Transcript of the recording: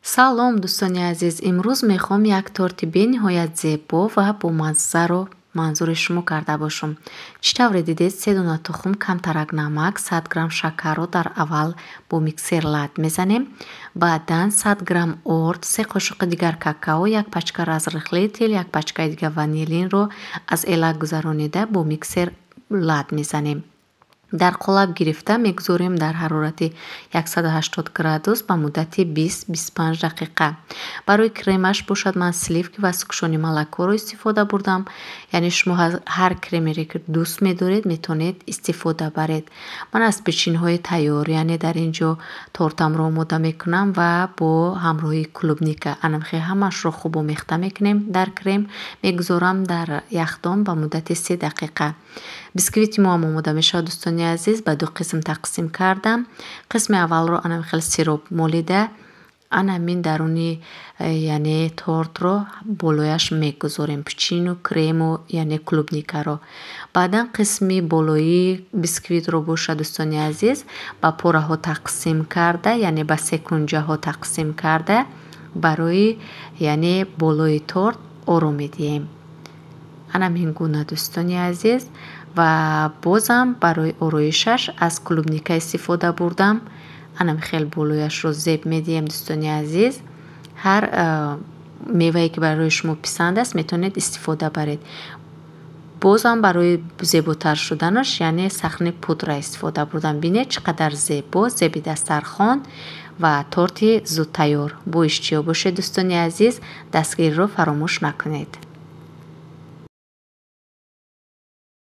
салом дӯстони азиз, имрӯз мехоҳам як торти бениҳоят зебо ва бомаззаро манзури шумо карда бошам. Чӣ тавре дидед 3 дона тухм, камтарак намак, 100 грамм шакарро дар аввал бо миксер лад мезанем. Баъдан 100 грамм орд, 3 қошуқи дигар какао, 1 пачка разрихле тел, 1 пачкаи дигар ванилинро аз элак гузаронида бо миксер лад мезанем. дар қолаб гирифта мегузорем дар ҳарорати 180 градус ба муддати 20-25 дақиқа. барои кремаш бошад ман сливки ва сукушони малакаро истифода бурдам. яъне шумо ҳар кремере ки дӯст медоред метавонед истифода баред. ман аз печеньҳои тайёр, яъне дар ин ҷо тортамро омода мекунам ва бо ҳамроҳи клубника анамхе ҳамашро хуб омехта мекунем. дар крем мегузорам дар яхдон ба муддати 3 дақиқа. бисквити мо ҳам омода мешавад дӯстони азиз. ба ду қисм тақсим кардам. қисми аввалро анам хел сироп молида анамин даруни яъне тортро болояш мегузорем, печенью, крему яъне клубникаро. баъдан қисми болои бисквитро боша дӯстони азиз ба пораҳо тақсим карда, яъне ба 3 кунҷаҳо тақсим карда барои яъне болои торт ором медиҳем. анам ин гуна дӯстони азиз. ва бозам барои ороишаш аз клубника истифода бурдам. анам хел болояшро зеб медиҳем дӯстони азиз. ҳар мевае ки барои шумо писанд аст метавонед истифода баред. бозам барои зеботар шуданаш яъне сахни пудра истифода бурдам. бинед чӣ қадар зебо, зеби дастархон ва торти зудтайёр. бо иштиё бошед дӯстони азиз. дастгириро фаромӯш накунед.